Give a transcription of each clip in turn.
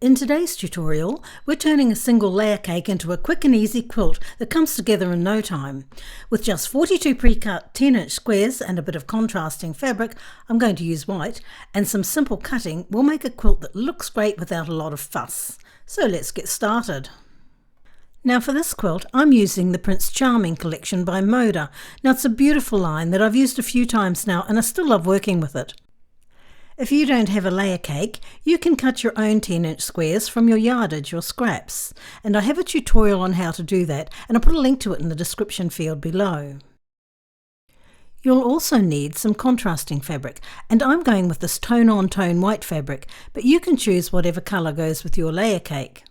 In today's tutorial, we're turning a single layer cake into a quick and easy quilt that comes together in no time. With just 42 pre-cut 10-inch squares and a bit of contrasting fabric, I'm going to use white, and some simple cutting, we'll make a quilt that looks great without a lot of fuss. So let's get started. Now for this quilt, I'm using the Prince Charming collection by Moda. Now it's a beautiful line that I've used a few times now and I still love working with it. If you don't have a layer cake, you can cut your own 10-inch squares from your yardage or scraps, and I have a tutorial on how to do that, and I'll put a link to it in the description field below. You'll also need some contrasting fabric, and I'm going with this tone-on tone white fabric, but you can choose whatever colour goes with your layer cake.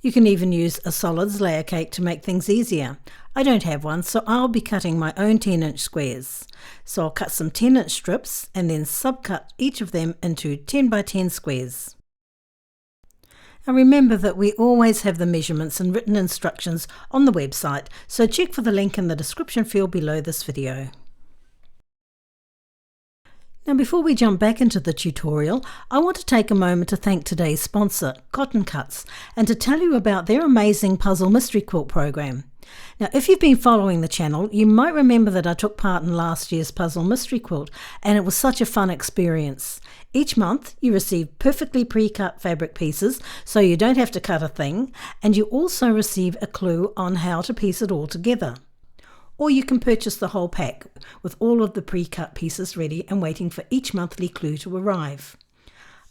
You can even use a solids layer cake to make things easier. I don't have one, so I'll be cutting my own 10-inch squares. So I'll cut some 10-inch strips and then subcut each of them into 10 by 10 squares. Now remember that we always have the measurements and written instructions on the website, so check for the link in the description field below this video. Now before we jump back into the tutorial, I want to take a moment to thank today's sponsor, Cotton Cuts, and to tell you about their amazing puzzle mystery quilt program. Now if you've been following the channel, you might remember that I took part in last year's puzzle mystery quilt, and it was such a fun experience. Each month you receive perfectly pre-cut fabric pieces, so you don't have to cut a thing, and you also receive a clue on how to piece it all together. Or you can purchase the whole pack with all of the pre-cut pieces ready and waiting for each monthly clue to arrive.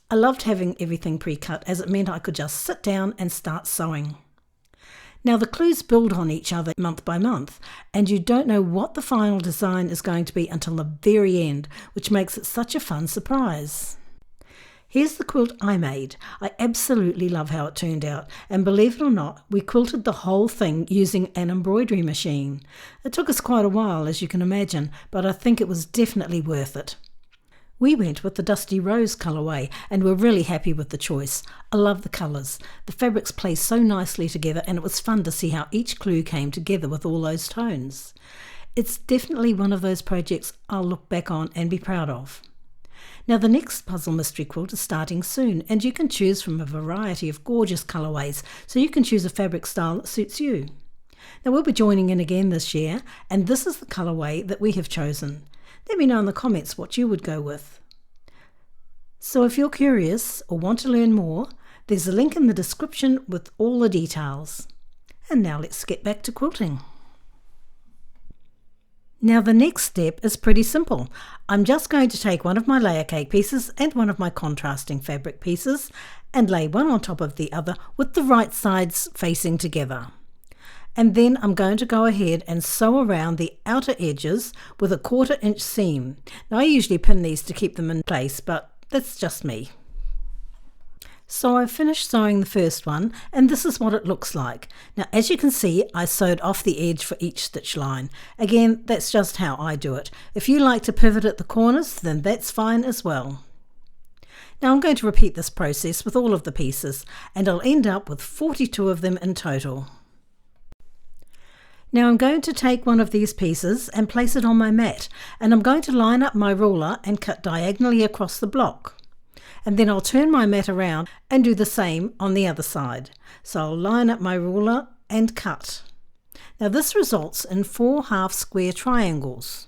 I loved having everything pre-cut as it meant I could just sit down and start sewing. Now the clues build on each other month by month, and you don't know what the final design is going to be until the very end, which makes it such a fun surprise. Here's the quilt I made. I absolutely love how it turned out, and believe it or not, we quilted the whole thing using an embroidery machine. It took us quite a while, as you can imagine, but I think it was definitely worth it. We went with the Dusty Rose colourway, and we're really happy with the choice. I love the colours. The fabrics play so nicely together, and it was fun to see how each clue came together with all those tones. It's definitely one of those projects I'll look back on and be proud of. Now the next puzzle mystery quilt is starting soon, and you can choose from a variety of gorgeous colourways, so you can choose a fabric style that suits you. Now we'll be joining in again this year, and this is the colourway that we have chosen. Let me know in the comments what you would go with. So if you're curious or want to learn more, there's a link in the description with all the details. And now let's get back to quilting. Now the next step is pretty simple. I'm just going to take one of my layer cake pieces and one of my contrasting fabric pieces and lay one on top of the other with the right sides facing together. And then I'm going to go ahead and sew around the outer edges with a 1/4 inch seam. Now I usually pin these to keep them in place, but that's just me. So I've finished sewing the first one, and this is what it looks like. Now as you can see, I sewed off the edge for each stitch line. Again, that's just how I do it. If you like to pivot at the corners, then that's fine as well. Now I'm going to repeat this process with all of the pieces, and I'll end up with 42 of them in total. Now I'm going to take one of these pieces and place it on my mat, and I'm going to line up my ruler and cut diagonally across the block. And then I'll turn my mat around and do the same on the other side. So I'll line up my ruler and cut. Now this results in 4 half square triangles.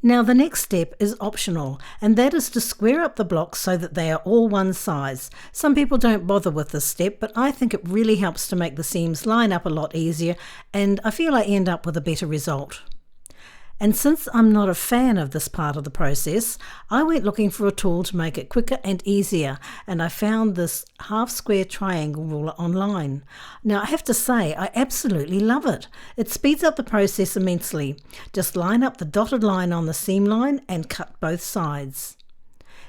Now the next step is optional, and that is to square up the blocks so that they are all one size. Some people don't bother with this step, but I think it really helps to make the seams line up a lot easier, and I feel I end up with a better result. And since I'm not a fan of this part of the process, I went looking for a tool to make it quicker and easier, and I found this half square triangle ruler online. Now I have to say, I absolutely love it. It speeds up the process immensely. Just line up the dotted line on the seam line and cut both sides.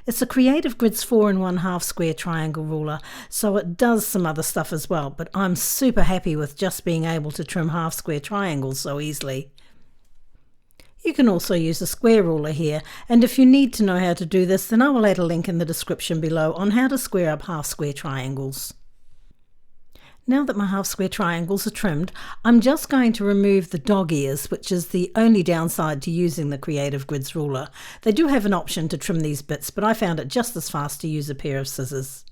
It's a Creative Grids 4-in-1 half square triangle ruler, so it does some other stuff as well, but I'm super happy with just being able to trim half square triangles so easily. You can also use a square ruler here, and if you need to know how to do this, then I will add a link in the description below on how to square up half square triangles. Now that my half square triangles are trimmed, I'm just going to remove the dog ears, which is the only downside to using the Creative Grids ruler. They do have an option to trim these bits, but I found it just as fast to use a pair of scissors.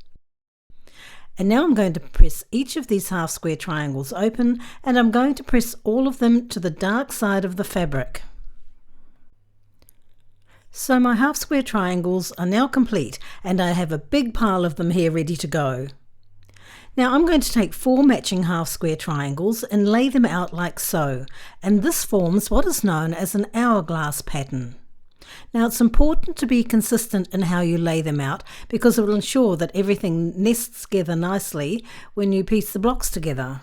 And now I'm going to press each of these half square triangles open, and I'm going to press all of them to the dark side of the fabric. So my half square triangles are now complete, and I have a big pile of them here ready to go. Now I'm going to take 4 matching half square triangles and lay them out like so, and this forms what is known as an hourglass pattern. Now it's important to be consistent in how you lay them out, because it will ensure that everything nests together nicely when you piece the blocks together.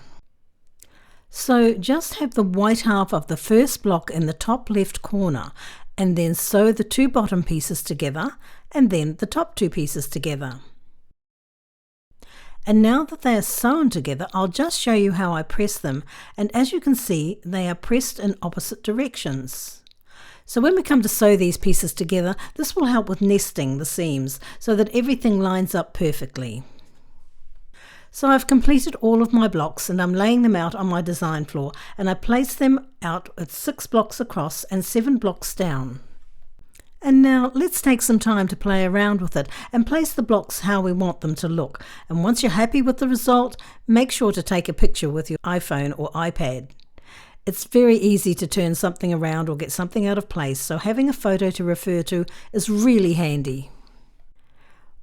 So just have the white half of the first block in the top left corner, and then sew the 2 bottom pieces together and then the top 2 pieces together. And now that they are sewn together, I'll just show you how I press them, and as you can see, they are pressed in opposite directions. So when we come to sew these pieces together, this will help with nesting the seams so that everything lines up perfectly. So I've completed all of my blocks and I'm laying them out on my design floor, and I place them out with 6 blocks across and 7 blocks down. And now let's take some time to play around with it and place the blocks how we want them to look. And once you're happy with the result, make sure to take a picture with your iPhone or iPad. It's very easy to turn something around or get something out of place, so having a photo to refer to is really handy.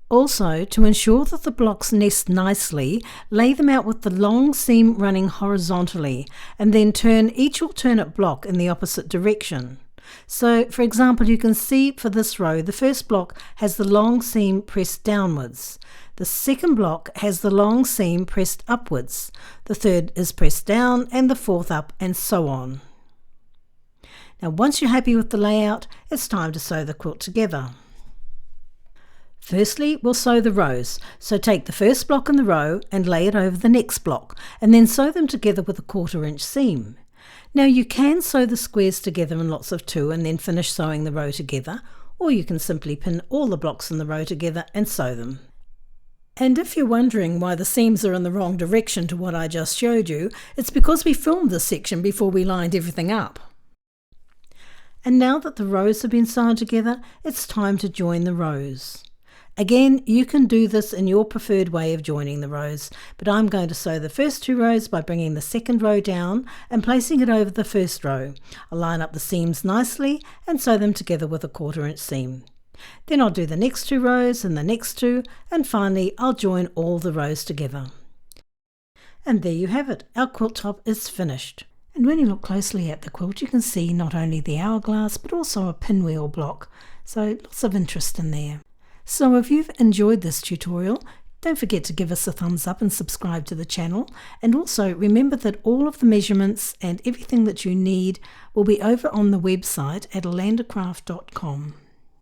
Also, to ensure that the blocks nest nicely, lay them out with the long seam running horizontally, and then turn each alternate block in the opposite direction. So, for example, you can see for this row, the first block has the long seam pressed downwards. The second block has the long seam pressed upwards. The third is pressed down and the fourth up, and so on. Now, once you're happy with the layout, it's time to sew the quilt together. Firstly, we'll sew the rows. So take the first block in the row and lay it over the next block, and then sew them together with a 1/4 inch seam. Now you can sew the squares together in lots of 2 and then finish sewing the row together, or you can simply pin all the blocks in the row together and sew them. And if you're wondering why the seams are in the wrong direction to what I just showed you, it's because we filmed this section before we lined everything up. And now that the rows have been sewn together, it's time to join the rows. Again, you can do this in your preferred way of joining the rows, but I'm going to sew the first 2 rows by bringing the second row down and placing it over the first row. I'll line up the seams nicely and sew them together with a 1/4 inch seam. Then I'll do the next 2 rows and the next 2, and finally I'll join all the rows together. And there you have it, our quilt top is finished. And when you look closely at the quilt, you can see not only the hourglass but also a pinwheel block, so lots of interest in there. So if you've enjoyed this tutorial, don't forget to give us a thumbs up and subscribe to the channel. And also remember that all of the measurements and everything that you need will be over on the website at alandacraft.com.